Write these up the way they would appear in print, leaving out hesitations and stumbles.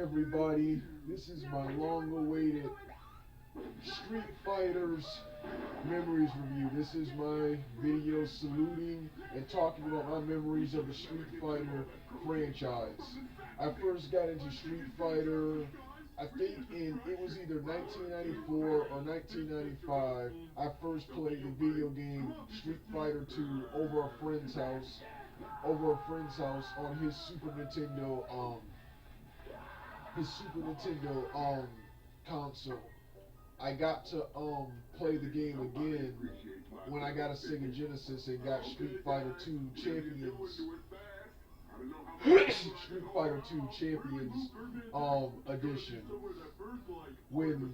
everybody? This is my long-awaited Street Fighters Memories Review. This is my video saluting and talking about my memories of the Street Fighter franchise. I first got into Street Fighter, I think it was either 1994 or 1995. I first played the video game Street Fighter 2 over a friend's house on his Super Nintendo console. I got to play the game again when I got a Sega Genesis and got Street Fighter 2 Champions. Street Fighter 2 Champions edition. When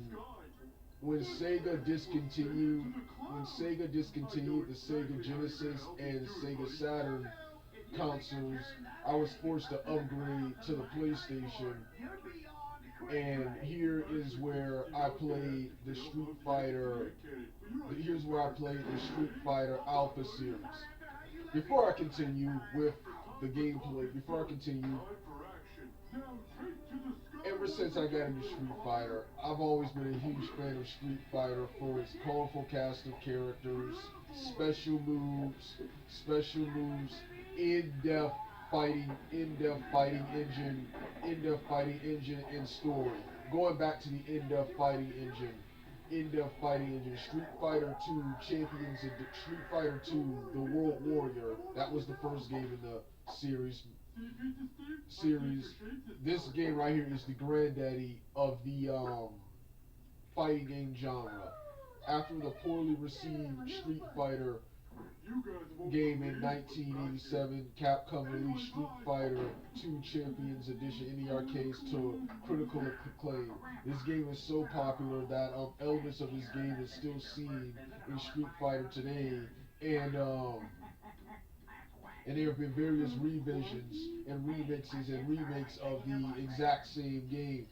Sega discontinued the Sega Genesis and Sega Saturn consoles, I was forced to upgrade to the PlayStation. And here is where I played the Street Fighter. Here's where I played the Street Fighter Alpha series. Before I continue with the gameplay, ever since I got into Street Fighter, I've always been a huge fan of Street Fighter for its colorful cast of characters, special moves, in-depth fighting engine, and story. Going back to the in-depth fighting engine, Street Fighter 2 Champions, Street Fighter 2 The World Warrior. That was the first game in the series. This game right here is the granddaddy of the fighting game genre. After the poorly received Street Fighter game in 1987, Capcom released Street Fighter 2 Champions Edition in the arcades to critical acclaim. This game is so popular that elements of this game is still seen in Street Fighter today, and there have been various revisions and remixes and remakes of the exact same game.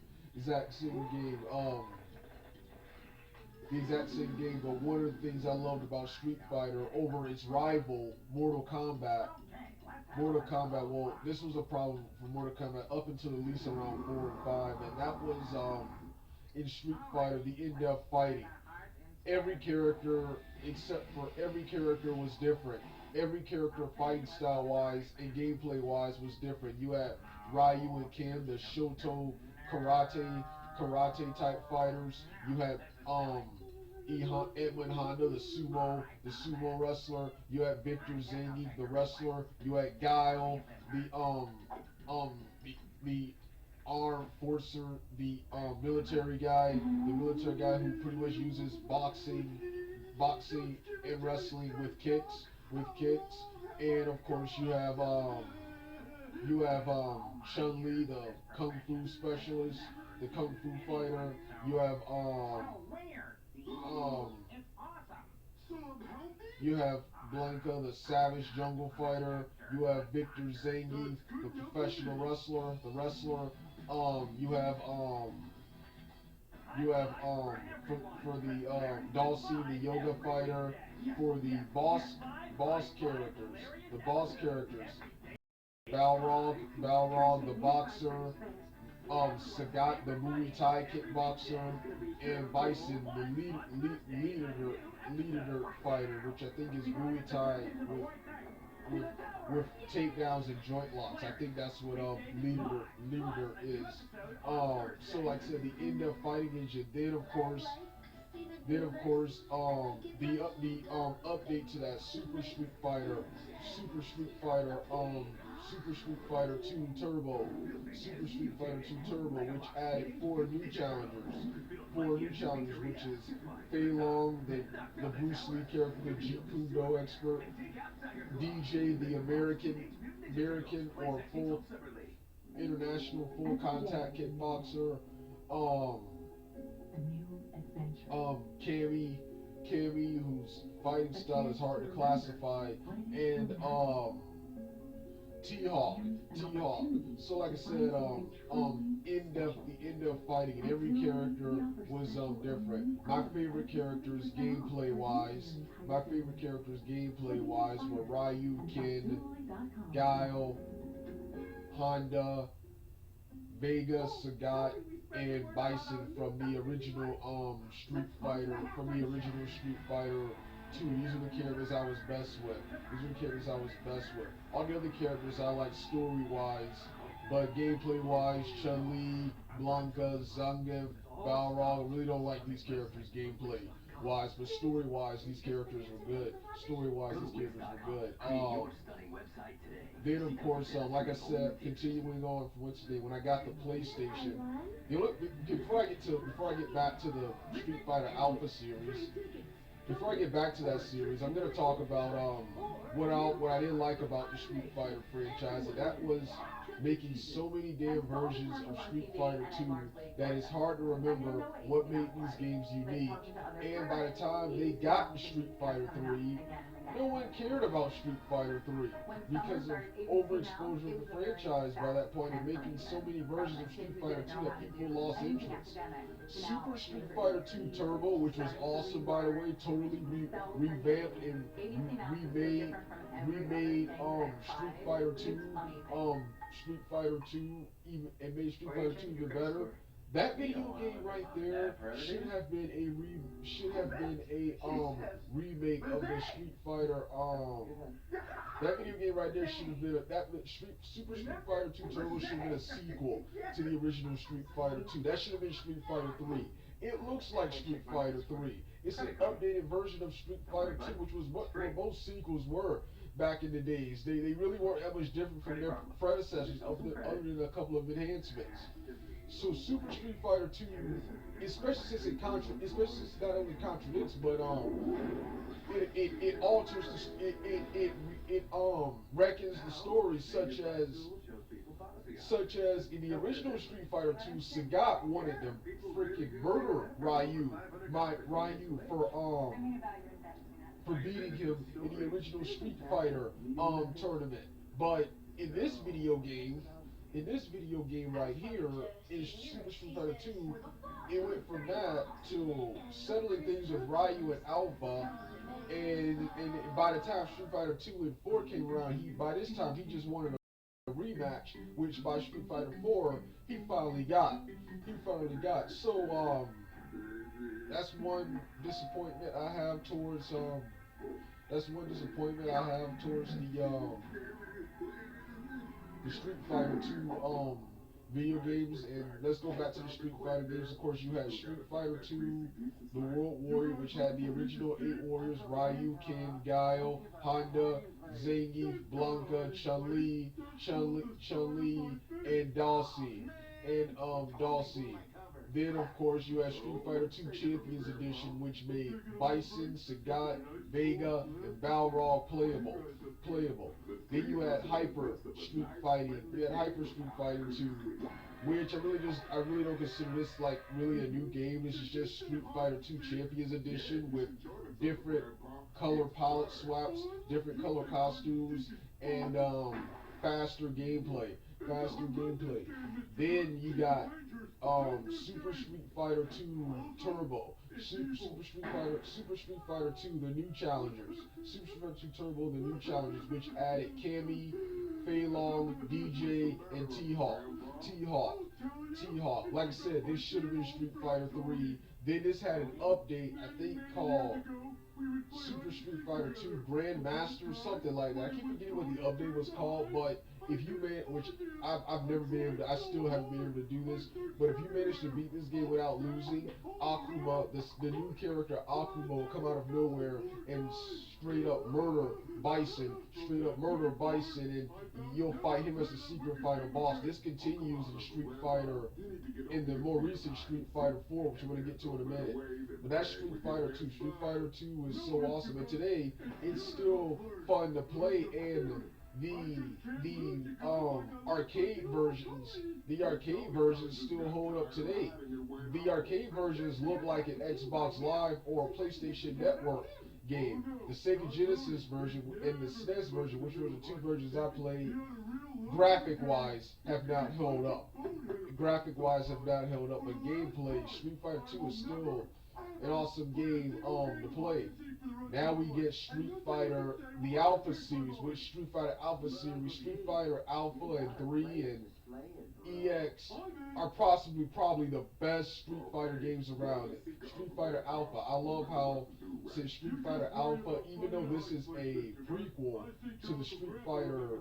But one of the things I loved about Street Fighter over its rival, Mortal Kombat, well, this was a problem for Mortal Kombat up until at least around 4 and 5, and that was, in Street Fighter, the in-depth fighting. Every character was different. Every character fighting style-wise and gameplay-wise was different. You had Ryu and Ken, the Shoto karate type fighters. You had Edmund Honda, the sumo wrestler. You had Victor Zangief, the wrestler. You had Guile, the arm forcer, the military guy who pretty much uses boxing and wrestling with kicks. And of course you have Chun-Li, the kung fu specialist, the kung fu fighter. You have Blanka, the savage jungle fighter. You have Victor Zangief, the professional wrestler, for the Dhalsim, the yoga fighter. For the boss characters, Balrog, the boxer, Sagat, the Muay Thai kickboxer, and Bison, the leader fighter, which I think is Muay Thai with takedowns and joint locks. I think that's what leader is. So like I said, the in-depth fighting engine. Then of course, the update to that Super Street Fighter 2 Turbo, which added four new challengers, which is Fei Long, the Bruce Lee character, the Jeet Kune Do expert, DJ, the American or full international full contact kickboxer, Cammy, whose fighting style is hard to classify, and T-Hawk. So like I said, in-depth fighting, and every character was different. My favorite characters gameplay wise were Ryu, Ken, Guile, Honda, Vega, Sagat, and Bison from the original Street Fighter, Street Fighter 2. These are the characters I was best with. All the other characters I like story wise, but gameplay wise, Chun Li, Blanca, Zangief, Balrog, I really don't like these characters gameplay wise, but story wise, these characters were good. Then of course, like I said, continuing on from Wednesday, when I got the PlayStation, before I get back to the Street Fighter Alpha series, before I get back to that series, I'm gonna talk about what I didn't like about the Street Fighter franchise, and that was making so many damn versions of Street Fighter 2 that it's hard to remember what made these games unique. And by the time they got to Street Fighter 3, no one cared about Street Fighter 3 because of overexposure of the franchise by that point and making so many versions of Street Fighter 2 that people lost interest. Super Street Fighter 2 Turbo, which was awesome by the way, totally revamped and remade Street Fighter 2 even and made Street Fighter 2 even better. That video game right there should have been a remake of the Street Fighter that video game right there should have been Super Street Fighter 2 Turbo should have been a sequel to the original Street Fighter 2. That should have been Street Fighter 3. It looks like Street Fighter 3. It's an updated version of Street Fighter 2, which was what both sequels were back in the days. They really weren't that much different from their predecessors other than a couple of enhancements. So Super Street Fighter 2, especially since it not only contradicts, but it alters it reckons the stories such as in the original Street Fighter 2, Sagat wanted to freaking murder Ryu for beating him in the original Street Fighter tournament. But in this video game right here, in Super Street Fighter 2, it went from that to settling things with Ryu and Alpha, and by the time Street Fighter 2 and 4 came around, by this time he just wanted a rematch, which by Street Fighter 4 he finally got. So that's one disappointment I have towards the Street Fighter 2 video games. And let's go back to the Street Fighter games. Of course, you had Street Fighter 2, the World Warrior, which had the original 8 warriors: Ryu, Ken, Guile, Honda, Zangief, Blanca, Chun-Li, and Dhalsim. Then, of course, you had Street Fighter 2 Champions Edition, which made Bison, Sagat, Vega, and Balrog playable. Then you had Hyper Street Fighting 2, which I really don't consider this like really a new game. This is just Street Fighter 2 Champions Edition with different color palette swaps, different color costumes, and faster gameplay. Then you got Super Street Fighter 2 Turbo, Super Street Fighter 2 The New Challengers, Super Street Fighter 2 Turbo The New Challengers, which added Cammy, Fei Long, DJ, and T-Hawk. Like I said, this should have been Street Fighter 3. Then this had an update, I think, called Super Street Fighter 2 Grandmaster, something like that. I keep forgetting what the update was called, but if you which I've never been able to, I still haven't been able to do this, but if you manage to beat this game without losing, Akuma, the new character Akuma, will come out of nowhere and straight up murder Bison, and you'll fight him as the secret final boss. This continues in the more recent Street Fighter 4, which I'm going to get to in a minute. But that's Street Fighter 2. Street Fighter 2 is so awesome, and today it's still fun to play, and the arcade versions still hold up today. The arcade versions look like an Xbox Live or a PlayStation Network game. The Sega Genesis version and the SNES version, which were the two versions I played, graphic-wise have not held up. But gameplay, Street Fighter 2 is still an awesome game to play. Now we get Street Fighter, the Alpha series, which Street Fighter Alpha series, Street Fighter Alpha and 3 and DX are possibly probably the best Street Fighter games around. Street Fighter Alpha. I love how since Street Fighter Alpha, even though this is a prequel to the Street Fighter,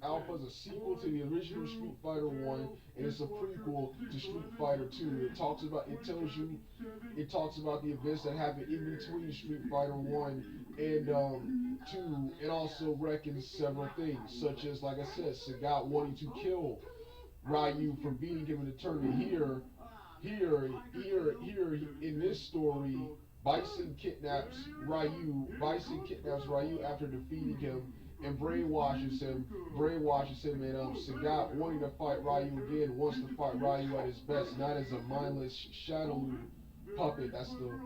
Alpha is a sequel to the original Street Fighter 1, and it's a prequel to Street Fighter 2. It talks about the events that happened in between Street Fighter 1 and 2, and also reckons several things, such as, like I said, Sagat wanting to kill Ryu for beating him in the tournament. Here, in this story, Bison kidnaps Ryu. Bison kidnaps Ryu after defeating him and brainwashes him. And Sagat, wanting to fight Ryu again, wants to fight Ryu at his best, not as a mindless Shadow puppet. That's the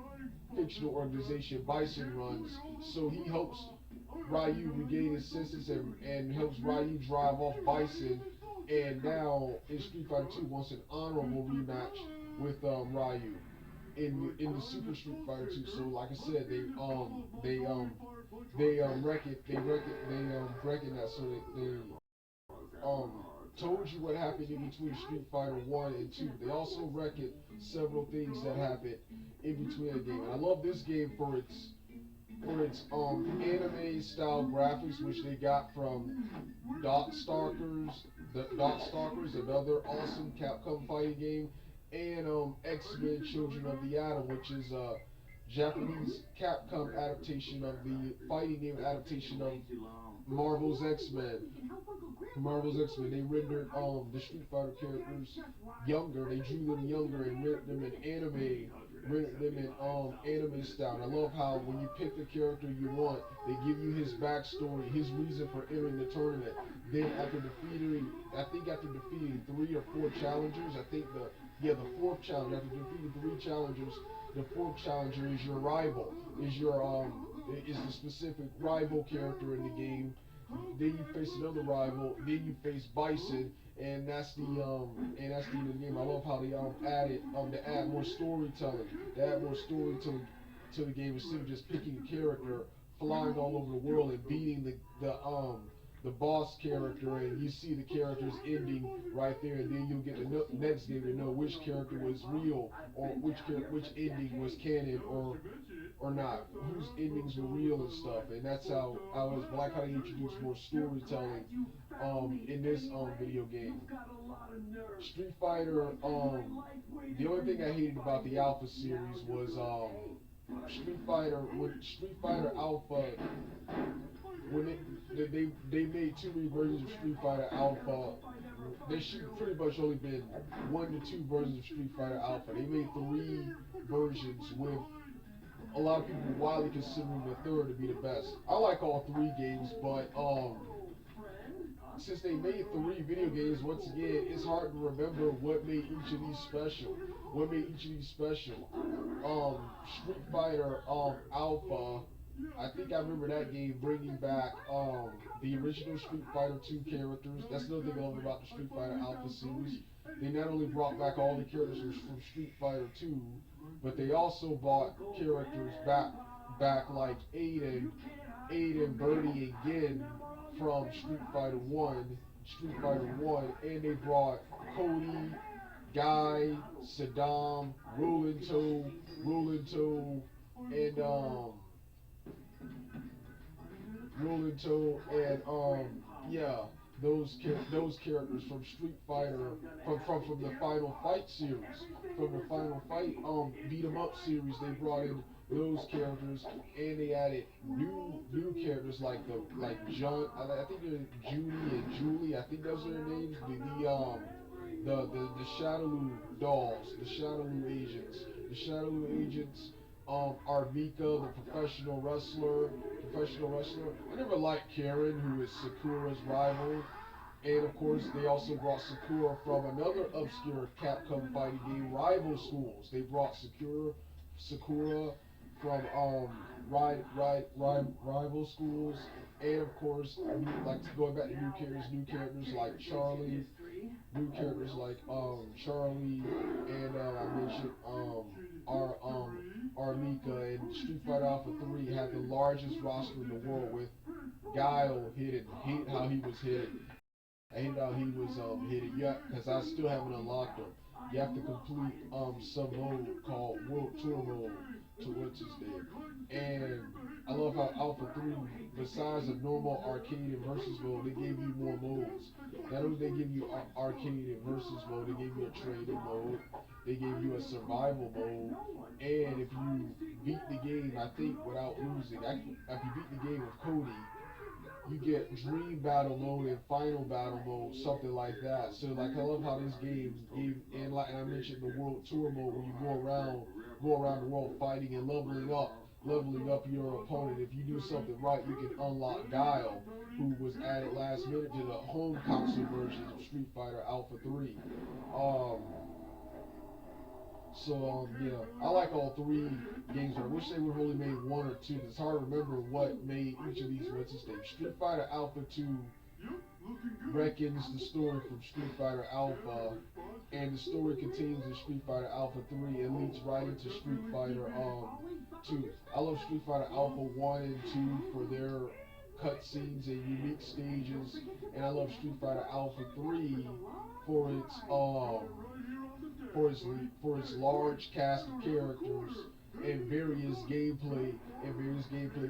fictional organization Bison runs. So he helps Ryu regain his senses and helps Ryu drive off Bison. And now in Street Fighter 2 wants an honorable rematch with Ryu in the Super Street Fighter 2. So like I said, they reckon that, so they told you what happened in between Street Fighter 1 and 2. They also reckon several things that happened in between the game. And I love this game for its anime style graphics, which they got from Darkstalkers, another awesome Capcom fighting game, and X-Men Children of the Atom, which is a Japanese Capcom adaptation of the fighting game adaptation of Marvel's X-Men. They rendered the Street Fighter characters younger. They drew them younger and rendered them in anime style. And I love how when you pick the character you want, they give you his backstory, his reason for entering the tournament. Then after defeating 3 or 4 challengers, the fourth challenge, after defeating 3 challengers, the fourth challenger is your rival, is the specific rival character in the game. Then you face another rival, then you face Bison, and that's the end of the game. I love how they added to add more storytelling. They add more storytelling to the game instead of just picking a character, flying all over the world and beating the boss character, and you see the character's ending right there, and then you'll get the next game to know which character was real or which ending was canon or not, whose endings were real and stuff. And that's how I was like how they introduced more storytelling in this video game. Street Fighter, the only thing I hated about the Alpha series was Street Fighter Alpha, when they made too many versions of Street Fighter Alpha. There should pretty much only been 1 to 2 versions of Street Fighter Alpha. They made 3 versions, with a lot of people widely considering the third to be the best. I like all 3 games, but since they made 3 video games, once again, it's hard to remember what made each of these special. Street Fighter Alpha, I think I remember that game bringing back the original Street Fighter 2 characters. That's another thing I love about the Street Fighter Alpha series. They not only brought back all the characters from Street Fighter 2, but they also brought characters back like Aiden, Birdie, and Gin from Street Fighter 1, and they brought Cody, Guy, Saddam, Rolling Toe, those characters from Street Fighter, from the Final Fight series, from the Final Fight beat 'em up series. They brought in those characters, and they added new characters like John. I think they're Judy and Julie. I think those are their names. The Shadowloo dolls, the Shadowloo agents. Arvika, the professional wrestler. I never liked Karen, who is Sakura's rival. And of course, they also brought Sakura from another obscure Capcom fighting game, Rival Schools. They brought Sakura from Rival Schools, and of course, like going back to new characters like Charlie, Charlie, and I mentioned Armika. And Street Fighter Alpha 3 had the largest roster in the world, with Guile hidden. Hate how he was hidden. I hated how he was hidden. Yeah, because I still haven't unlocked him. You have to complete some mode called World Tour mode to what's his name. And I love how Alpha 3, besides a normal arcade and versus mode, they gave you more modes. Not only they give you arcade and versus mode, they gave you a trading mode, they gave you a survival mode, and if you beat the game, I think without losing, if you beat the game with Cody, you get dream battle mode and final battle mode, something like that. So like I love how this game gave, and like I mentioned the world tour mode where you go around the world fighting and leveling up your opponent. If you do something right, you can unlock Guile, who was added last minute to the home console versions of Street Fighter Alpha 3. Um, yeah, I like all three games. I wish they would have only made one or two. It's hard to remember what made each of these what's its name. Street Fighter Alpha 2 reckons the story from Street Fighter Alpha, and the story continues in Street Fighter Alpha 3 and leads right into Street Fighter 2. I love Street Fighter Alpha 1 and 2 for their cutscenes and unique stages, and I love Street Fighter Alpha 3 for its large cast of characters and various gameplay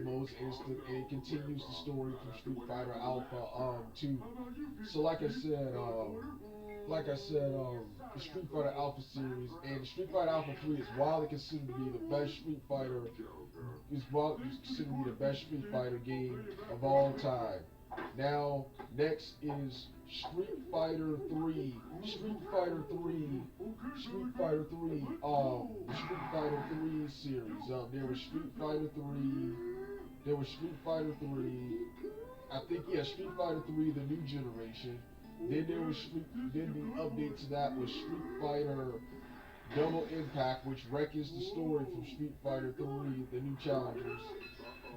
modes, and it continues the story from Street Fighter Alpha 2. So the Street Fighter Alpha series and Street Fighter Alpha 3 is widely considered to be the best Street Fighter game of all time. Now, next is Street Fighter 3. Street Fighter 3 series. There was Street Fighter 3. I think, yeah, Street Fighter 3, the new generation. Then the update to that was Street Fighter Double Impact, which records the story from Street Fighter 3, the new challengers.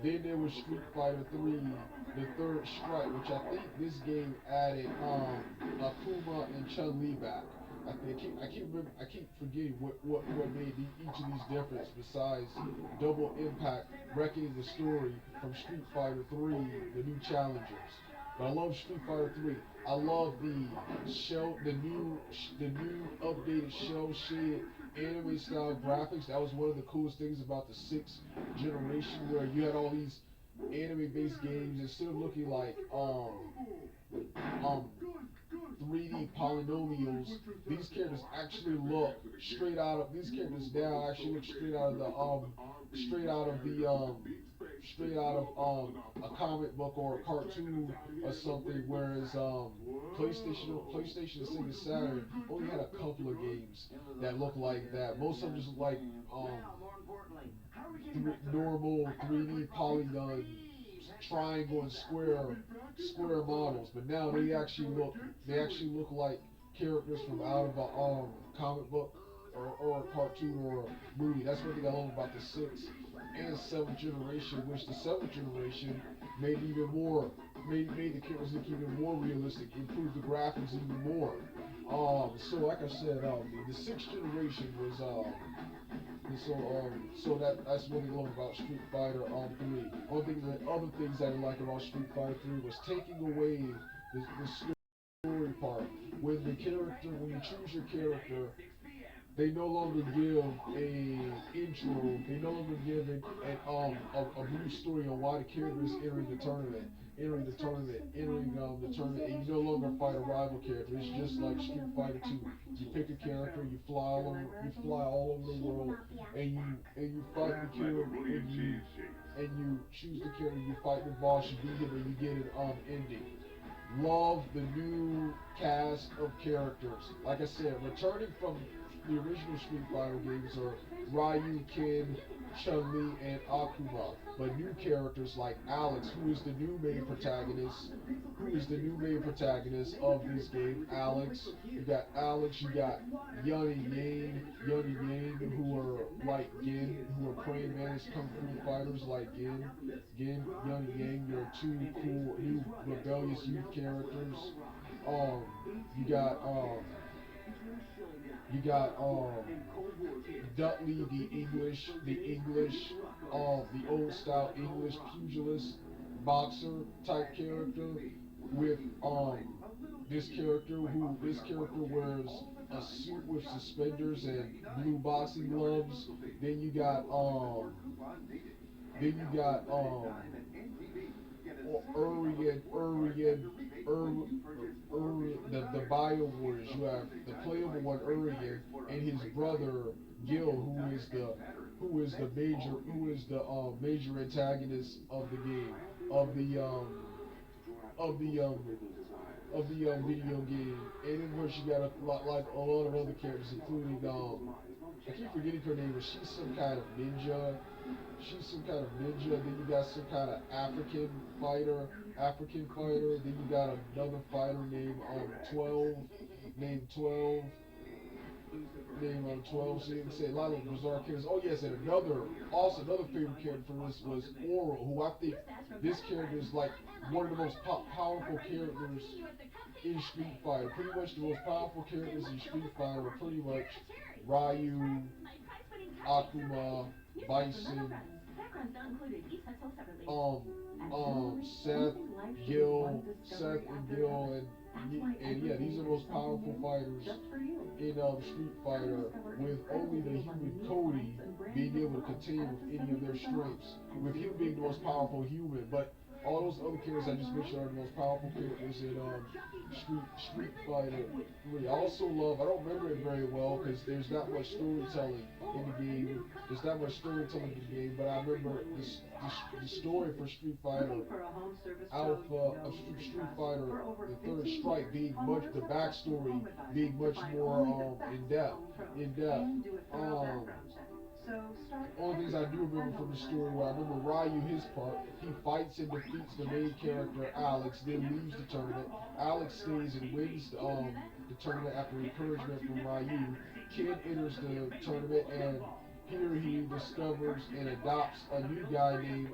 Then there was Street Fighter 3, the Third Strike, which I think this game added Akuma and Chun-Li back. I keep forgetting what made each of these different besides Double Impact reckoning the story from Street Fighter 3, the new challengers. But I love Street Fighter 3. I love the new updated shell shaded anime style graphics. That was one of the coolest things about the 6th generation, where you had all these anime based games instead of looking like 3D polynomials. These characters actually look straight out of a comic book or a cartoon or something, whereas PlayStation and Sega Saturn only had a couple of games that looked like that. Most of them just look like normal 3D polygon triangle and square models, but now they actually look like characters from out of a comic book or a cartoon or a movie. That's one thing I love about the 6th and 7th generation, which the 7th generation made the characters look even more realistic, improved the graphics even more. So like I said, the 6th generation was that's one thing I love about Street Fighter 3. Other things that I like about Street Fighter 3 was taking away the story part. When you choose your character, they no longer give a intro. They no longer give a brief story on why the character is entering the tournament, and you no longer fight a rival character. It's just like Street Fighter 2. You pick a character, you fly all over the world, and you fight the character, and you choose the character, you fight the boss, you beat him, and you get an ending. Love the new cast of characters. Like I said, returning from the original Street Fighter games are Ryu, Ken, Chun-Li, and Akuma. But new characters like Alex, who is the new main protagonist of this game. You got Yun and Yang, who are like Gin, who are praying mantis kung fu fighters like Yun and Yang. They're two cool new rebellious youth characters. You got Dudley, the old style English pugilist boxer type character with This character wears a suit with suspenders and blue boxing gloves. Then you got then you got Urian, the Bio Warriors. You have the playable one Urian and his brother Gil, who is the major antagonist of the game of the of the video game. And then of course you got a lot of other characters, including I keep forgetting her name, but she's some kind of ninja. She's some kind of ninja. Then you got some kind of African fighter. Then you got another fighter named 12, named 12, named 12. So you can say a lot of bizarre characters. Oh yes, and another favorite character for us was Oro, who I think this character is like one of the most powerful characters in Street Fighter. Pretty much the most powerful characters in Street Fighter were pretty much Ryu, Akuma, Bison, um, Seth, Seth and Gil, and yeah, these are the most powerful fighters in Street Fighter, with only the human Cody being able to contend with any of their strengths, with him being the most powerful human. But all those other characters I just mentioned are the most powerful characters in Street Fighter 3. I also love, I don't remember it very well because there's not much storytelling in the game. There's not much storytelling in the game, but I remember the story for Street Fighter Alpha, Street Fighter, the Third Strike being much, the backstory being much more in depth. Only things I do remember from the story, where I remember Ryu, his part, he fights and defeats the main character, Alex, then leaves the tournament. Alex stays and wins the tournament after encouragement from Ryu. Kid enters the tournament, and here he discovers and adopts a new guy named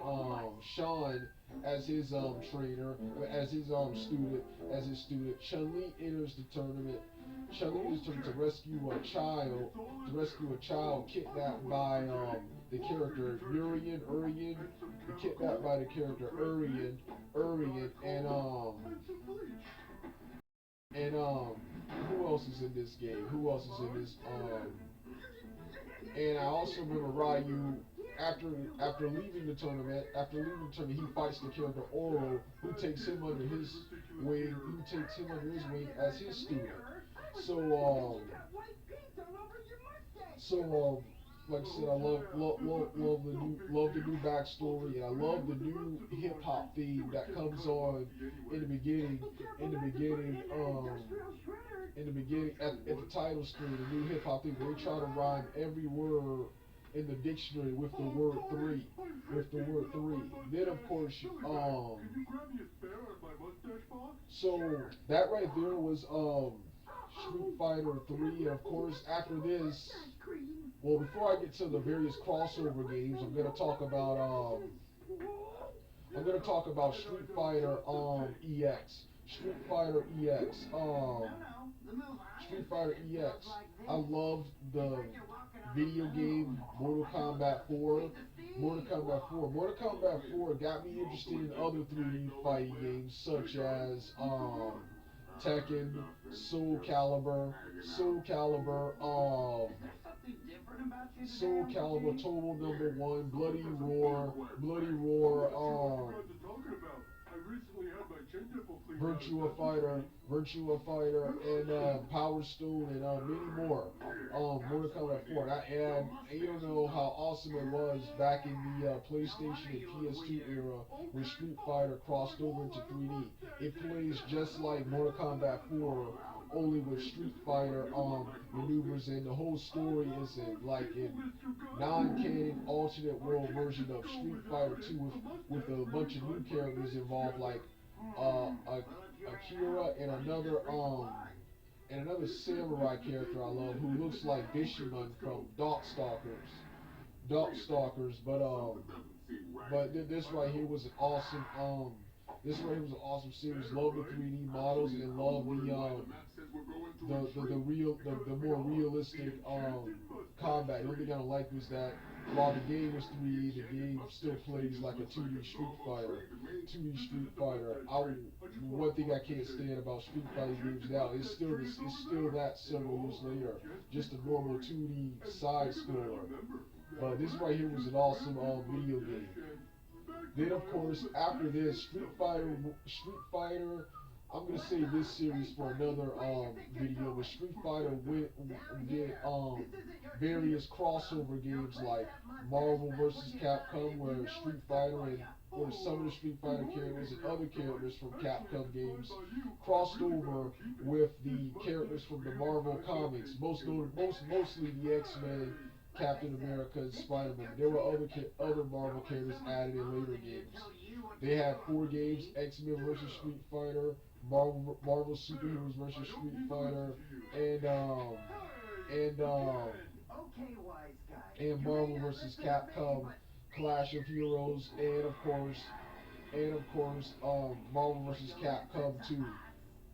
Sean as his trainer, as his student. Chun-Li enters the tournament. Chun-Li is trying to rescue a child kidnapped by the character kidnapped by the character Urian, and who else is in this game? Who else is in this And I also remember Ryu, after leaving the tournament, he fights the character Oro, who takes him under his wing, as his student. So like I said, I love the new backstory, and I love the new hip hop theme that comes on in the beginning, at the title screen. The new hip hop theme, they try to rhyme every word in the dictionary with the word three, Then of course, so that right there was Street Fighter 3. Of course, after this, well, before I get to the various crossover games, I'm gonna talk about Street Fighter EX. Street Fighter EX. Street Fighter EX. I love the video game Mortal Kombat 4. Mortal Kombat 4 got me interested in other 3D fighting games such as Tekken, Soul Calibur, Total Number One, Bloody Roar, Virtua Fighter, and Power Stone, and many more. Mortal Kombat 4. And you don't know how awesome it was back in the PlayStation and PS2 era when Street Fighter crossed over into 3D. It plays just like Mortal Kombat 4, only with Street Fighter maneuvers, and the whole story is like a non-canon alternate world version of Street Fighter 2 with a bunch of new characters involved, like Akira and another samurai character I love, who looks like Bishamon from Darkstalkers. But this right here was an awesome This right here was an awesome series. Love the 3D models and love the more realistic combat. The only thing I don't like was that while the game was 3D, the game still plays like a 2D Street Fighter. 2D Street Fighter. One thing I can't stand about Street Fighter games now is it's still that several years later, just a normal 2D side scroller. But this right here was an awesome video game. Then of course after this, Street Fighter. I'm gonna save this series for another video. But Street Fighter did various crossover games like Marvel vs. Capcom, where Street Fighter and where some of the Street Fighter characters and other characters from Capcom games crossed over with the characters from the Marvel comics. Mostly the X-Men, Captain America, and Spider-Man. There were other Marvel characters added in later games. They had 4 games: X-Men vs. Street Fighter, Marvel Superheroes vs. Street Fighter, and Marvel vs. Capcom, Clash of Heroes, and of course, Marvel vs. Capcom 2.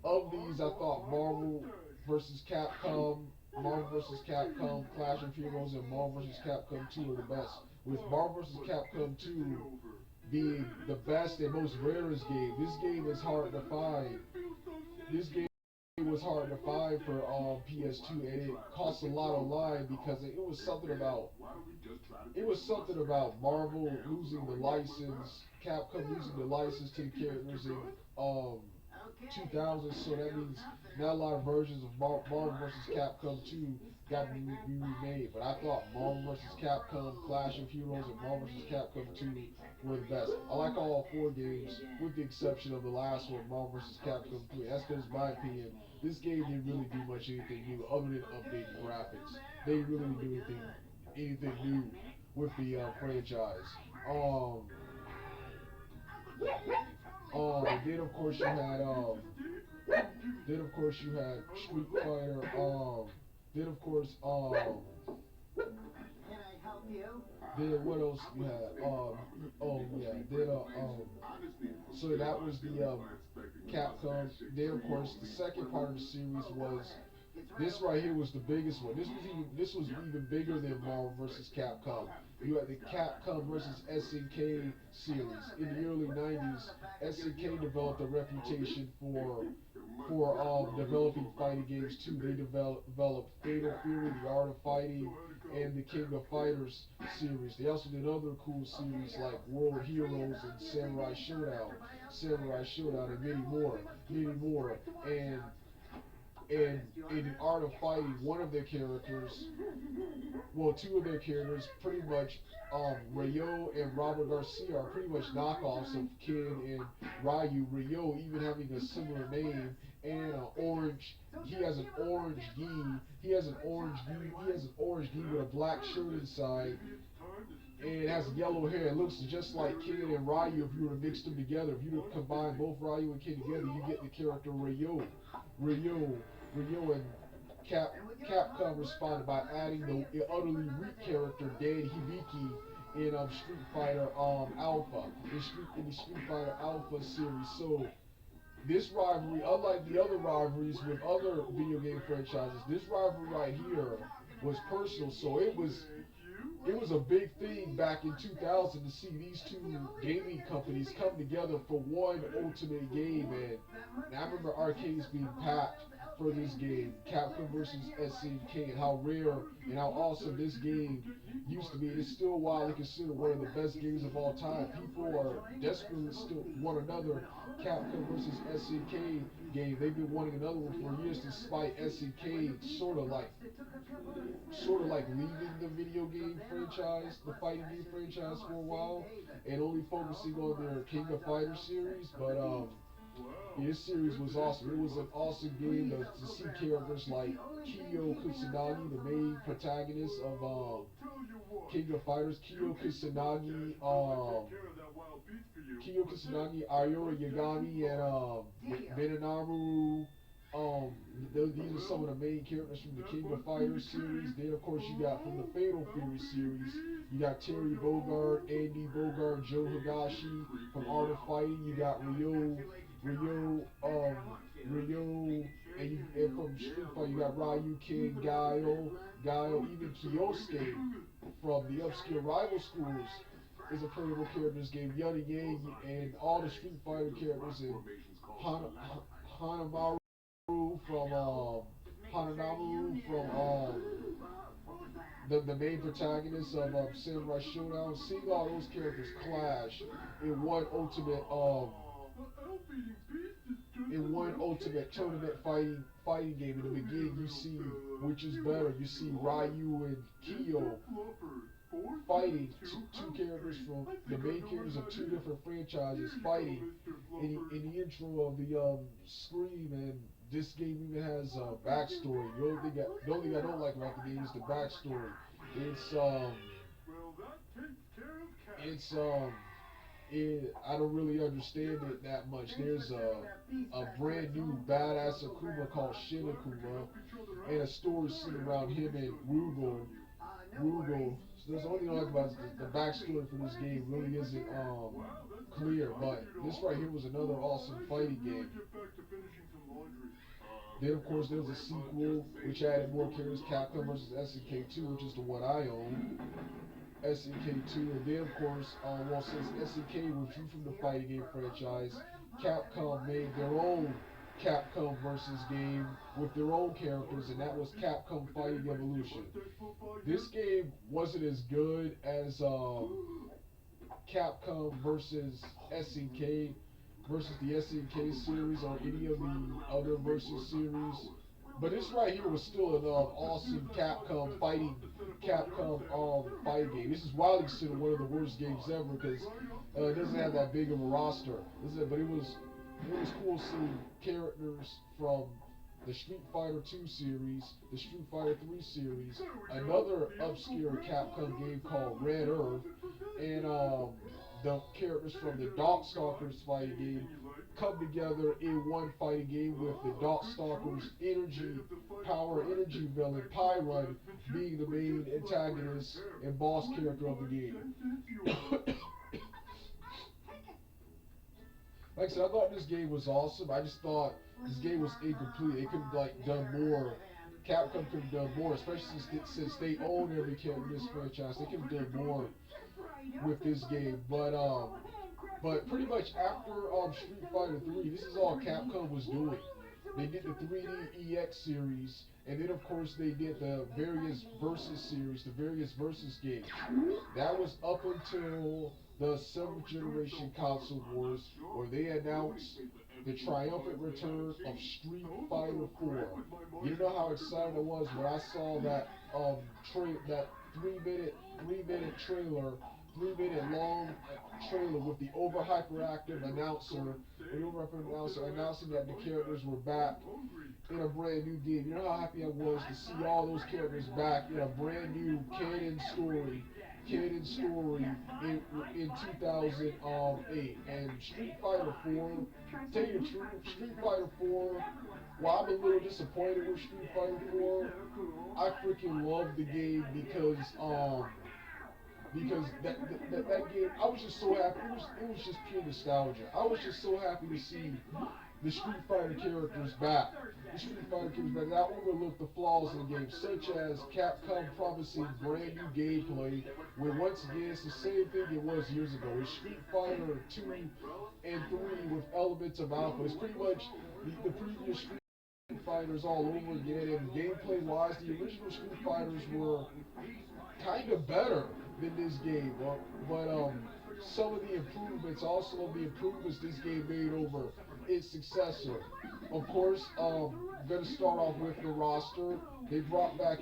Of these, I thought Marvel vs. Capcom, Clash of Heroes, and Marvel vs. Capcom 2 are the best. With Marvel vs. Capcom 2 being the best and most rarest game. This game is hard to find. This game was hard to find for PS2, and it cost a lot online because it was something about Marvel losing the license, Capcom losing the license to the characters in 2000. So that means not a lot of versions of Marvel vs. Capcom 2 got to be remade. But I thought Marvel vs. Capcom, Clash of Heroes, and Marvel vs. Capcom 2 were the best. I like all 4 games, with the exception of the last one, Marvel vs. Capcom 3. That's because, in my opinion, this game didn't really do much anything new other than updating graphics. They didn't really do anything new with the franchise. Then of course you had Street Fighter. Then of course Then what else you had? So that was the Capcom. Then of course the second part of the series was this right here was the biggest one. This was even bigger than Marvel vs. Capcom. You had the Capcom vs. SNK series. In the early 90s, SNK developed a reputation for developing fighting games too. They developed Fatal Fury, The Art of Fighting, and the King of Fighters series. They also did other cool series like World Heroes and Samurai Showdown, and many more. And in The Art of Fighting, one of their characters, well, 2 of their characters, pretty much, Ryo and Robert Garcia are pretty much knockoffs of Ken and Ryu. Ryo even having a similar name and he has an orange gi. He has an orange gi with a black shirt inside. And it has yellow hair. It looks just like Ken and Ryu if you were to mix them together. If you were to combine both Ryu and Ken together, you get the character Ryo. Ryo and Capcom responded by adding the utterly weak character Dan Hibiki in Street Fighter Alpha, in the Street Fighter Alpha series. So this rivalry, unlike the other rivalries with other video game franchises, this rivalry right here was personal. So it was a big thing back in 2000 to see these 2 gaming companies come together for one ultimate game, and I remember arcades being packed for this game, Capcom vs. SNK, and how rare and how awesome this game used to be. It's still widely considered one of the best games of all time. People are desperately still want another Capcom vs. SNK game. They've been wanting another one for years, despite SNK sort of like leaving the video game franchise, the fighting game franchise for a while, and only focusing on their King of Fighters series. But this series was awesome. It was an awesome game to see characters like Kiyo Kusanagi, the main protagonist of King of Fighters. Kiyo Kusanagi, Ayori Yagami, and Benanaru these are some of the main characters from the King of Fighters series. Then, of course, you got from the Fatal Fury series, you got Terry Bogard, Andy Bogard, Joe Higashi from Art of Fighting. You got Ryo, and from Street Fighter, you got Ryu King, Guile, even Kyosuke from the Upscale Rival Schools is a playable character in this game. Yun Yang and all the Street Fighter characters, and Hanamaru Hanamaru from the main protagonist of Samurai Showdown. Seeing all those characters clash in one ultimate tournament fighting game. In the beginning, you see which is better. You see Ryu and Kyo fighting, two characters from the main characters of two different franchises fighting in the intro of the screen. And this game even has a backstory. The only thing I don't like about the game is the backstory. I don't really understand it that much. There's a brand new badass Akuma called Shin Akuma, and a story centered around him and Rugal. So that's the only thing I like about it. The backstory for this game really isn't clear. But this right here was another awesome fighting game. Then, of course, there was a sequel which added more characters, Capcom vs. SNK 2, which is the one I own. SNK 2, and then, of course, since SNK withdrew from the fighting game franchise, Capcom made their own Capcom vs. game with their own characters, and that was Capcom Fighting Evolution. This game wasn't as good as Capcom vs. SNK versus the SNK series or any of the other versus series. But this right here was still an awesome Capcom fighting game. This is widely considered one of the worst games ever because it doesn't have that big of a roster. But it was cool seeing characters from the Street Fighter 2 series, the Street Fighter 3 series, another obscure Capcom game called Red Earth, and the characters from the Darkstalkers fighting game come together in one fighting game with the Darkstalkers energy villain Pyrun being the main antagonist and boss character of the game. Like I said, I thought this game was awesome. I just thought this game was incomplete. They could have done more. Capcom could have done more, especially since they own every character in this franchise. They could have done more with this game. But pretty much after Street Fighter 3, this is all Capcom was doing. They did the 3D EX series, and then of course they did the various Versus series, the various Versus games. That was up until the 7th generation console wars, where they announced the triumphant return of Street Fighter 4. You know how excited I was when I saw that that 3-minute trailer, 3-minute long trailer with the hyperactive announcer announcing that the characters were back in a brand new game. You know how happy I was to see all those characters back in a brand new canon story in 2008. And Street Fighter 4, tell you the truth, Street Fighter 4, while I'm a little disappointed with Street Fighter 4, I freaking love the game because that game, I was just so happy. It was just pure nostalgia. I was just so happy to see the Street Fighter characters back. I overlooked the flaws in the game, such as Capcom promising brand new gameplay, when once again it's the same thing it was years ago. It's Street Fighter 2 and 3 with elements of alpha. It's pretty much the previous Street Fighters all over again, and gameplay-wise, the original Street Fighters were kind of better than this game, but some of the improvements this game made over its successor. Of course, gonna start off with the roster. They brought back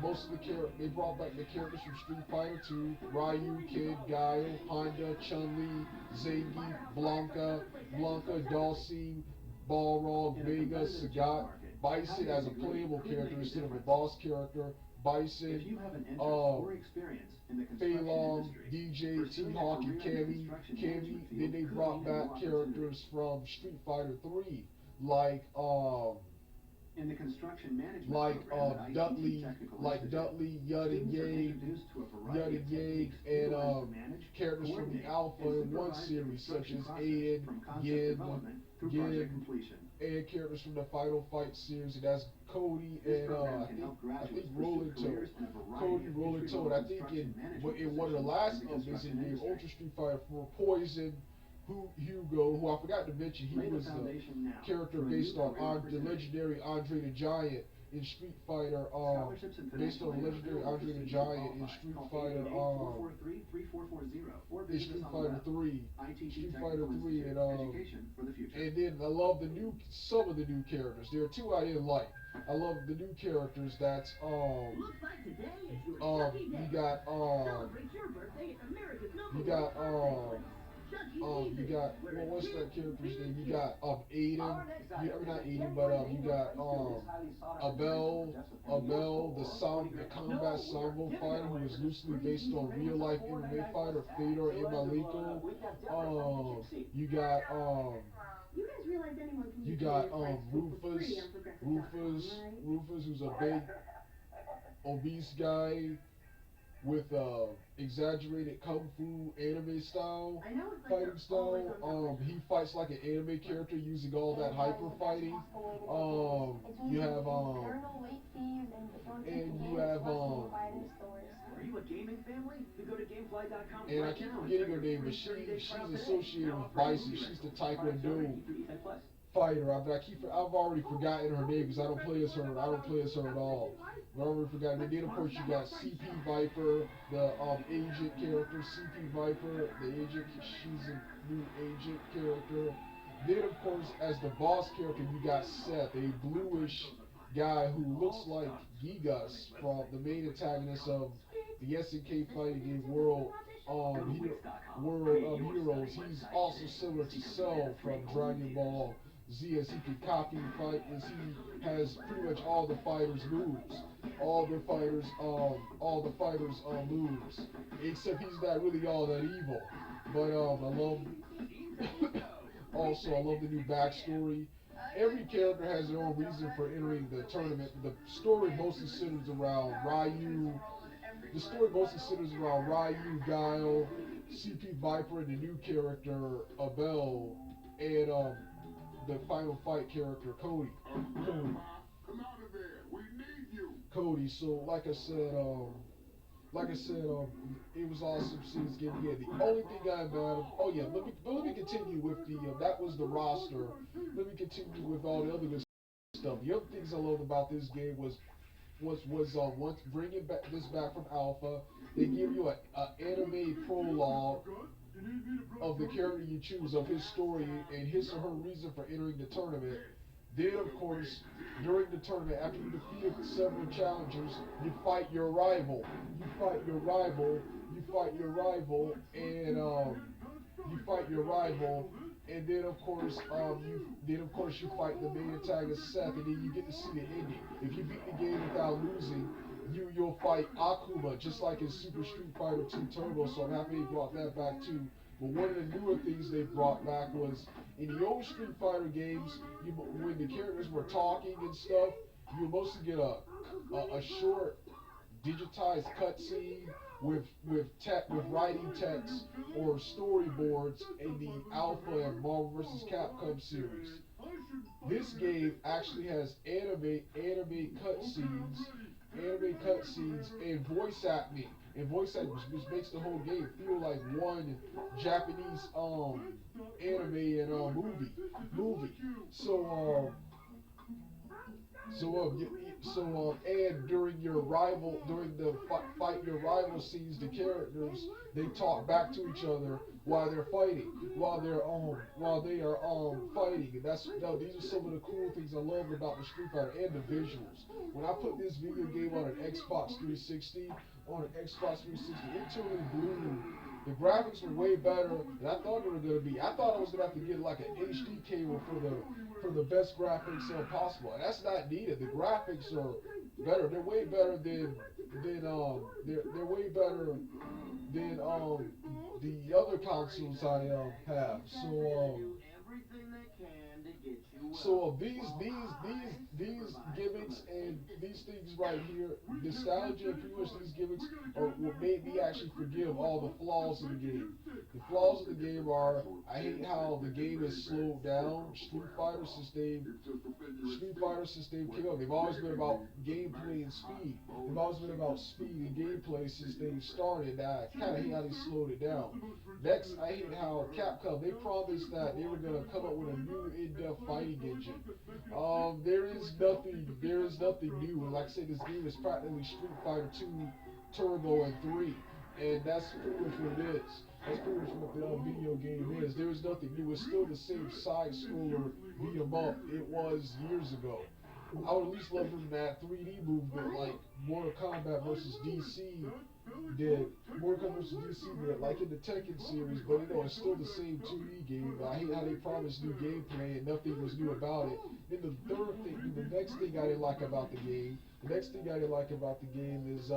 most of the characters. They brought back the characters from Street Fighter 2: Ryu, Kid, Guile, Honda, Chun-Li, Zangief, Blanca, Dhalsim, Balrog, Vega, Sagat, Bison as a playable character instead of a boss character. Bison, Fei Long, DJ, T-Hawk, and Cammy. Then they brought back characters from Street Fighter 3. like In the construction management like program at ITT Dudley, Technical like Institute, Dudley, Yud and students are Yag, introduced to a Yud variety of and Yag, techniques and utilized to manage, characters from the coordinate, Alpha and in one supervise the series, such construction as process Aiden, from concept Yin, development through Yin, project completion. and characters from the Final Fight series, and that's Cody This and program I can think help I think graduates pursue Rolling Toad. careers in a variety Cody of Rolling Toad. entry-level I think construction management in one of the positions last in the updates in construction the industry. Ultra Street Fighter 4 Poison, Hugo, who I forgot to mention, he Lay the was a foundation now character for a based new on career the opportunity. legendary Andre the Giant in Street Fighter, Scholarships and based financial on the aid legendary available Andre to the students Giant in qualified. Street Call Fighter, 888-443-3440 or in visit Street us on the Fighter web. 3, ITT Street Technical Fighter 3, Institute, education for the future. and then I love some of the new characters. There are two I didn't like. I love the new characters. That's Looks like today is your lucky you day. got Celebrate your birthday at America's you number got one birthday place, Chuck E. you Cheese's, got where well, what's that kids character's be name? You kids. got Aiden. I mean not Aiden, but you got Abel, the combat Sambo fighter who is loosely based on real life MMA fighter Fedor Emelianenko. You got You guys realize anyone can you use got players like Scoop for Rufus, free on progressive.com, right? Rufus, who's a big obese guy with exaggerated kung fu anime style I know it's like fighting they're style. always on television. He fights like an anime character using all that hyper fighting. You have and you have Are you a gaming family? You go to Gamefly.com and I right keep now and forgetting check her your name, but free 30-day trial she's today. associated Now with offering Bison. new She's the records. Products Taekwondo already through eSite Plus. fighter. I've already forgotten her name because I don't play as her. I don't play as her at all. But I already forgotten. And then of course you got CP Viper, the agent character. CP Viper, the agent. She's a new agent character. Then of course as the boss character you got Seth, a bluish guy who looks like Gigas from the main antagonist of the SNK fighting game World of Heroes. He's also similar to Cell from Dragon Ball Z, as he can copy and fight, as he has pretty much all the fighters' moves, all the fighters' moves, except he's not really all that evil. But I love also I love the new backstory. Every character has their own reason for entering the tournament. The story mostly centers around Ryu. The story mostly centers around Ryu, Guile, CP Viper, and the new character Abel, and the final fight character Cody. Cody. So like I said, it was awesome seeing this game again. The only thing I'm mad at, oh yeah, let me continue with the that was the roster. Let me continue with all the other good stuff. The other things I loved about this game was once bringing this back from Alpha, they give you a anime prologue of the character you choose, of his story and his or her reason for entering the tournament. Then, of course, during the tournament, after you defeated several challengers, you fight your rival. You fight your rival. You fight your rival, and you fight your rival. And then, of course, you fight the main antagonist Seth, and then you get to see the ending. If you beat the game without losing, you'll fight Akuma, just like in Super Street Fighter 2 Turbo. So I'm happy they brought that back too. But one of the newer things they brought back was in the old Street Fighter games, when the characters were talking and stuff, you would mostly get a short digitized cutscene with writing text or storyboards in the Alpha and Marvel vs. Capcom series. This game actually has anime cutscenes and voice acting. And voice acting, which makes the whole game feel like one Japanese anime and movie. And during the fight your rival scenes, the characters they talk back to each other while they're fighting, while they are fighting. And these are some of the cool things I love about the Street Fighter and the visuals. When I put this video game on an Xbox 360, it totally blew. The graphics were way better than I thought they were gonna be. I thought I was gonna have to get like an HD cable for the best graphics possible, and that's not needed. The graphics are better. They're way better than they're way better than the other consoles I have. So do everything they can to get you So these gimmicks and these things right here, nostalgia, pretty much these gimmicks are what made me actually forgive all the flaws in the game. The flaws in the game are I hate how the game is slowed down. Street Fighter since they came up, they've always been about gameplay and speed. They've always been about speed and gameplay since they started. I kind of hate how they slowed it down. Next, I hate how Capcom, they promised that they were going to come up with a new in-depth fighting engine. There is nothing new. And like I said, this game is practically Street Fighter 2 Turbo and 3. And that's pretty much what it is. That's pretty much what the video game is. There is nothing new. It's still the same side scroller beat 'em up it was years ago. I would at least love from that 3D movement like Mortal Kombat versus DC did. Mortal Kombat versus DC did, like in the Tekken series, but you know, it's still the same 2D game. I hate how they promised new gameplay and nothing was new about it. Then the next thing I didn't like about the game, is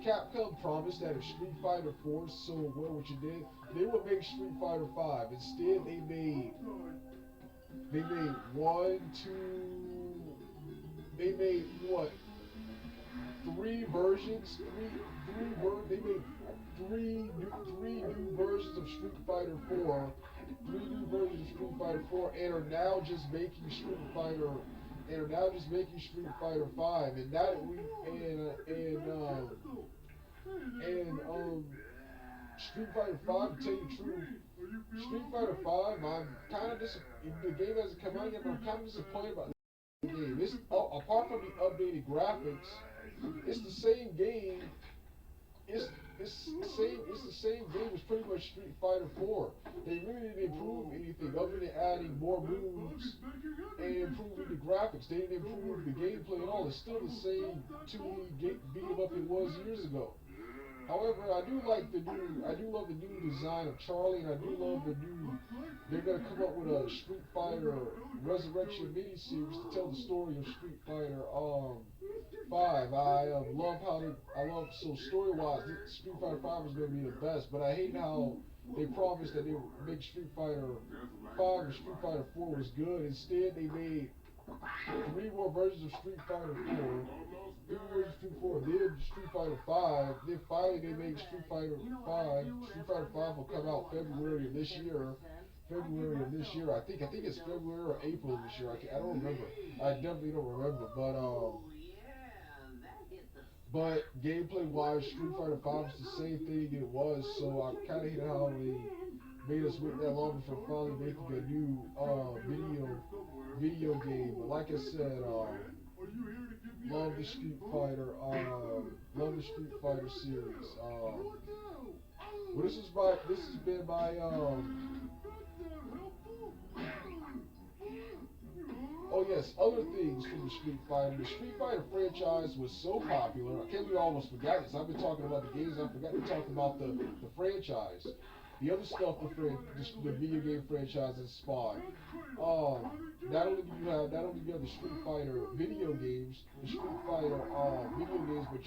Capcom promised that if Street Fighter 4 sold well what you did, they would make Street Fighter 5. Instead, they made what? Three versions. They made three new versions of Street Fighter 4. Three new versions of Street Fighter 4, and are now just making Street Fighter. Street Fighter 5, and that Street Fighter 5. To tell you the truth, Street Fighter 5. I'm kind of the game hasn't come out yet, but I'm kind of disappointed about the game. It's apart from the updated graphics, it's the same game. It's the same game as pretty much Street Fighter 4. They really didn't improve anything other than adding more moves and improving the graphics. They didn't improve the gameplay at all. It's still the same 2D beat 'em up it was years ago. However, I do love the new design of Charlie, and I do love they're gonna come up with a Street Fighter Resurrection miniseries to tell the story of Street Fighter 5. So story-wise, Street Fighter 5 is gonna be the best, but I hate how they promised that they would make Street Fighter 5 and Street Fighter 4 was good. Instead, they made 3 more versions of Street Fighter 4. Then Street Fighter 5. Then finally they make Street Fighter 5. Street Fighter 5 will come out February of this year. I think it's February or April of this year. I don't remember. I definitely don't remember. But gameplay wise, Street Fighter 5 is the same thing it was. So I kind of hate how they made us wait that long before finally making a new video game. But like I said, love the Street Fighter series. Well, this has been my oh yes, other things from the Street Fighter. The Street Fighter franchise was so popular. I can't believe I almost forgot this. I've been talking about the games. I forgot to talk about the franchise. The other stuff the video game franchise inspired. Not only do you have the Street Fighter video games, but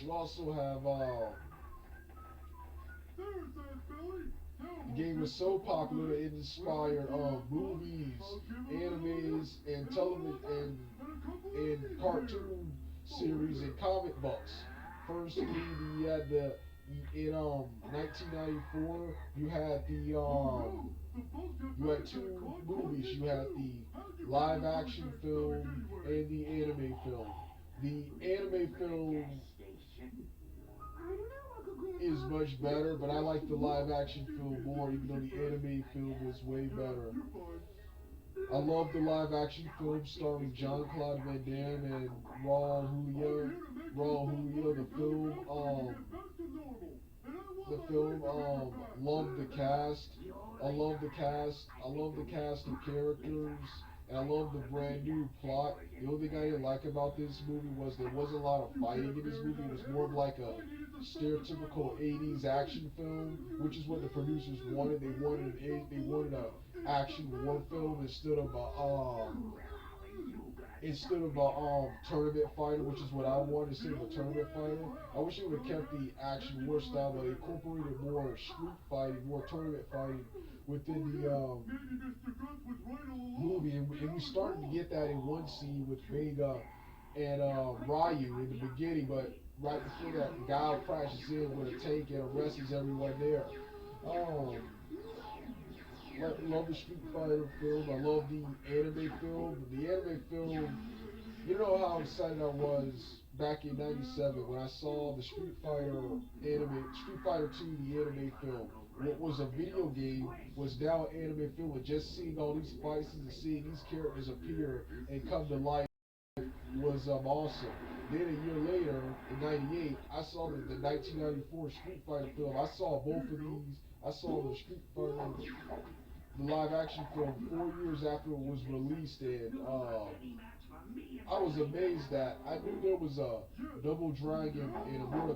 you also have the game was so popular it inspired movies, animes, and television and cartoon series and comic books. First, you had in 1994, you had two movies. You had the live action film and the anime film. The anime film is much better, but I like the live action film more, even though the anime film is way better. I love the live action film starring Jean-Claude Van Damme and Raul Julia. Love the cast. I love the cast of characters, and I love the brand new plot. The only thing I didn't like about this movie was there wasn't a lot of fighting in this movie. It was more of like a stereotypical 80s action film, which is what the producers wanted. They wanted a action war film instead of instead of a tournament fighter, which is what I wanted instead of a tournament fighter. I wish they would have kept the action war style, but incorporated more street fighting, more tournament fighting within the movie, and we started to get that in one scene with Vega and Ryu in the beginning, but right before that, Guile crashes in with a tank and arrests everyone there. Um, love the Street Fighter film. I love the anime film. The anime film, you know how excited I was back in '97 when I saw the Street Fighter anime, Street Fighter 2, the anime film. What was a video game was now an anime film, and just seeing all these fights and seeing these characters appear and come to life was awesome. Then a year later, in '98, I saw the 1994 Street Fighter film. I saw both of these. I saw the Street Fighter, the live action film 4 years after it was released, and I was amazed that I knew there was a Double Dragon and Mortal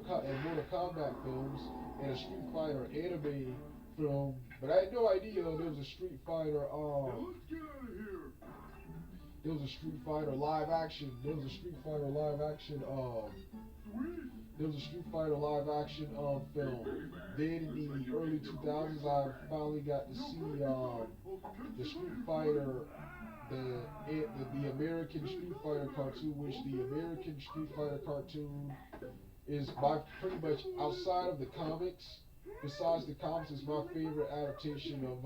Kombat films and a Street Fighter anime film, but I had no idea there was a Street Fighter there was a Street Fighter live action. There was a Street Fighter live action. There was a Street Fighter live action film. Then in the early 2000s, I finally got to see the Street Fighter, the American Street Fighter cartoon, which the American Street Fighter cartoon is by pretty much outside of the comics. Besides the comics, it's my favorite adaptation of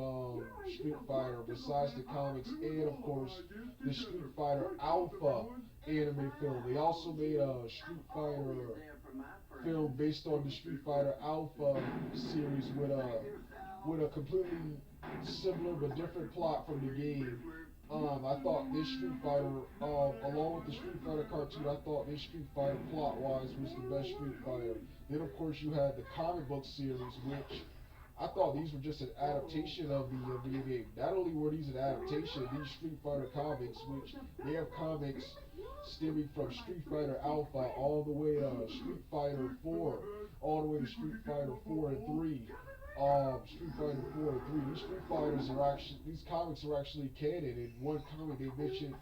Street Fighter. Besides the comics, and of course the Street Fighter Alpha anime film. They also made a Street Fighter film based on the Street Fighter Alpha series with a completely similar but different plot from the game. I thought this Street Fighter, along with the Street Fighter cartoon, I thought this Street Fighter plot-wise was the best Street Fighter. Then, of course, you had the comic book series, which I thought these were just an adaptation of the video game. Not only were these an adaptation, these Street Fighter comics, which they have comics stemming from Street Fighter Alpha all the way to Street Fighter 4, all the way to Street Fighter 4 and 3. Street Fighter 4 and 3. These comics are actually canon. In one comic they mentioned,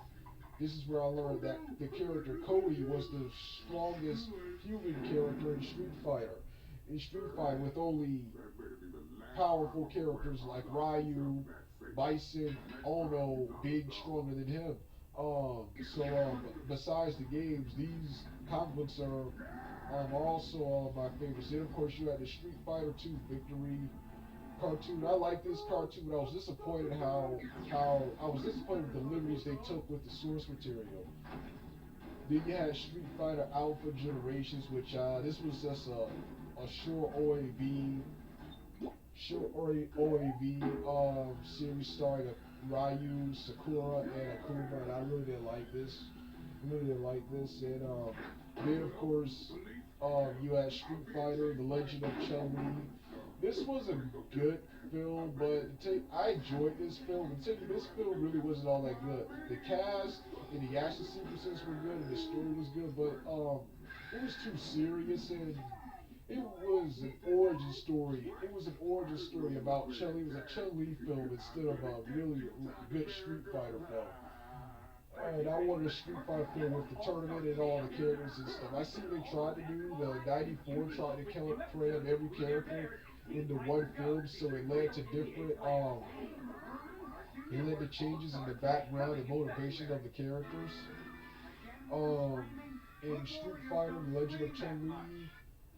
this is where I learned that the character Cody was the strongest human character in Street Fighter. In Street Fighter, with only powerful characters like Ryu, Bison, Ono being stronger than him. Besides the games, these comic books are also my favorites. Then, of course, you had the Street Fighter 2 Victory cartoon. I like this cartoon, but I was disappointed with the liberties they took with the source material. Then you had Street Fighter Alpha Generations, which this was just a short OAV series starring Ryu, Sakura, and Akuma, and I really didn't like this. And then of course you had Street Fighter: The Legend of Chun-Li. This was a good film, but I enjoyed this film. And this film really wasn't all that good. The cast and the action sequences were good, and the story was good, but it was too serious, and it was an origin story. It was an origin story about Chun-Li. It was a Chun-Li film instead of a really good Street Fighter film. And I wanted a Street Fighter film with the tournament and all the characters and stuff. I see they tried to do the '94 tried to cram every character into one film, so it led to different it led to changes in the background and motivation of the characters. In Street Fighter: The Legend of Chun-Li.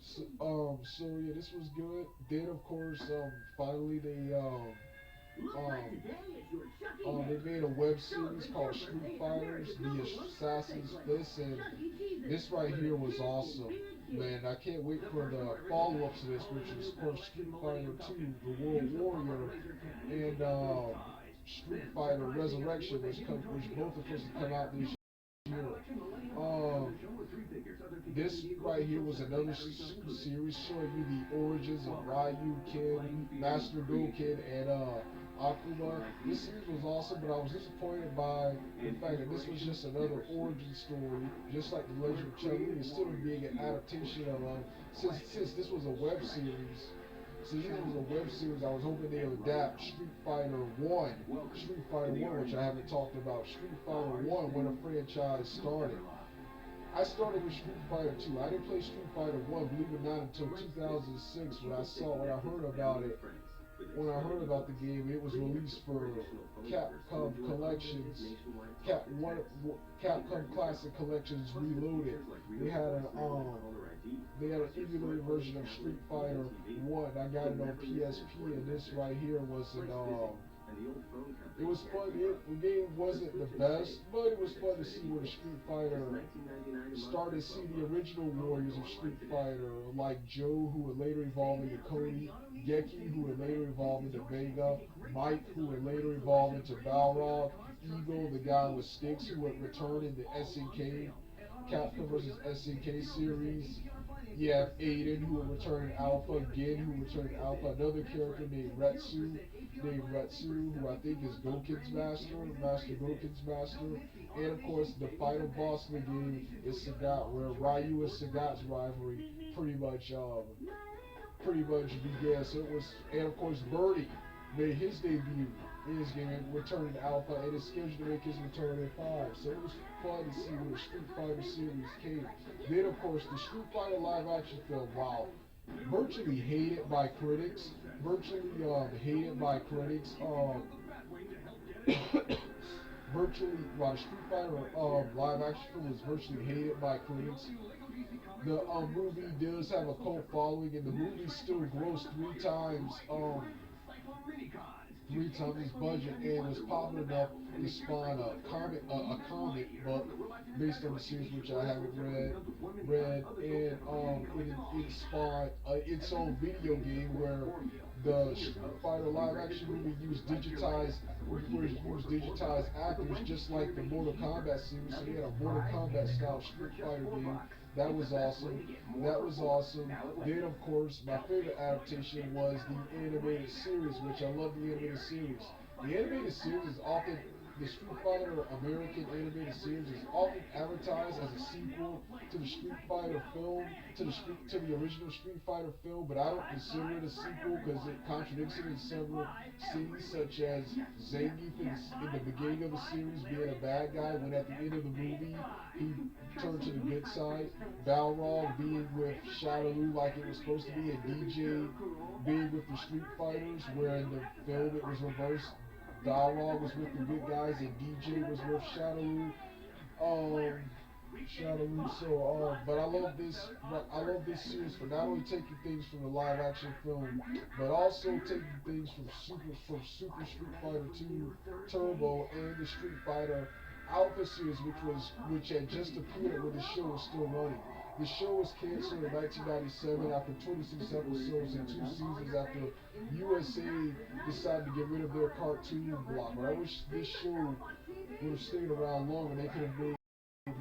So yeah, this was good. Then of course, finally they made a web series called Street Fighters: The Assassin's Fist, and this right here was awesome. Man, I can't wait for the follow-up to this, which is of course Street Fighter 2: The World Warrior, and Street Fighter Resurrection, which both are supposed to come out this year. This right here was another series showing you the origins of Ryu, Ken, Master Goken, and Akuma. This series was awesome, but I was disappointed by the fact that this was just another origin story, just like The Legend of Chun-Li, instead of being an adaptation of since this was a web series. since it was a web series, I was hoping they would adapt Street Fighter 1, which I haven't talked about. Street Fighter 1, when a franchise started. I started with Street Fighter 2. I didn't play Street Fighter 1, believe it or not, until 2006 when I heard about it. When I heard about the game, it was released for Capcom Collections, Capcom Classic Collections Reloaded. They had an emulated version of Street Fighter 1. I got it on PSP, and this right here was it was fun. The game wasn't the best, but it was fun to see where the Street Fighter started. See the original warriors of Street Fighter, like Joe, who would later evolve into Cody, Geki, who would later evolve into Vega, Mike, who would later evolve into Balrog, Eagle, the guy with sticks, who would return in the SNK, Capcom vs. SNK series. You have Aiden, who would return in Alpha, Gin, who would return in Alpha, another character named Retsu, who I think is Goken's Master Goken's Master, and of course the final boss of the game is Sagat, where Ryu and Sagat's rivalry pretty much began. So it was, and of course Birdie made his debut in this game and returned in Alpha, and is scheduled to make his return in 5. So it was fun to see where the Street Fighter series came. Then of course the Street Fighter live action film, wow, virtually hated by critics. Virtually hated by critics. Virtually, while Street Fighter live action film was virtually hated by critics. The movie does have a cult following, and the movie still grossed three times its budget, and was popular enough to spawn a comic book based on the series, which I haven't read, and it spawned its own video game where the Street Fighter live action movie used digitized actors, just like the Mortal Kombat series. So they had a Mortal Kombat style Street Fighter game. That was awesome. Then, of course, my favorite adaptation was the animated series, which I love the animated series. The animated series is often, the Street Fighter American animated series is often advertised as a sequel to the Street Fighter film, to the original Street Fighter film, but I don't consider it a sequel because it contradicts it in several scenes, such as Zangief in the beginning of the series being a bad guy, when at the end of the movie he turned to the good side, Balrog being with Shadaloo like it was supposed to be, and DJ being with the Street Fighters, where in the film it was reversed. Balrog was with the good guys and DJ was with Shadaloo. But I love this series for not only taking things from the live action film, but also taking things from Super Street Fighter 2 Turbo and the Street Fighter Alpha series, which had just appeared when the show was still running. The show was canceled in 1997 after 26 episodes and 2 seasons after USA decided to get rid of their cartoon block. But I wish this show would have stayed around longer. They could have made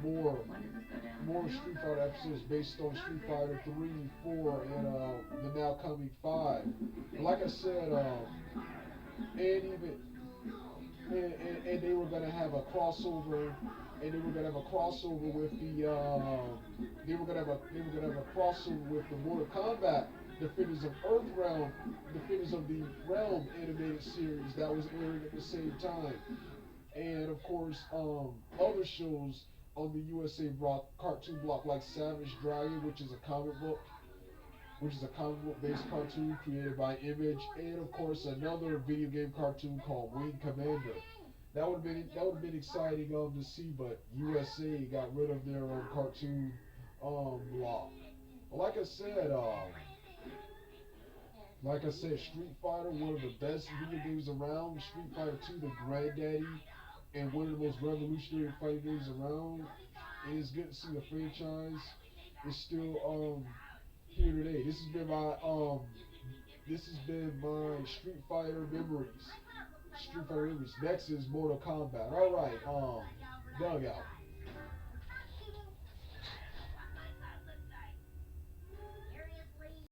more Street Fighter episodes based on Street Fighter 3, 4, and the now coming 5. But like I said, and they were gonna have a crossover. And they were gonna have a crossover with the Mortal Kombat Defenders of Earthrealm, Defenders of the Realm animated series that was airing at the same time. And of course, other shows on the USA cartoon block, like Savage Dragon, which is a comic book based cartoon created by Image, and of course another video game cartoon called Wing Commander. That would have been exciting to see, but USA got rid of their cartoon block. Like I said, Street Fighter, one of the best video games around. Street Fighter 2, the granddaddy, and one of the most revolutionary fighting games around. It is good to see the franchise is still here today. This has been my Street Fighter memories. Next is Mortal Kombat. Alright, Doug out.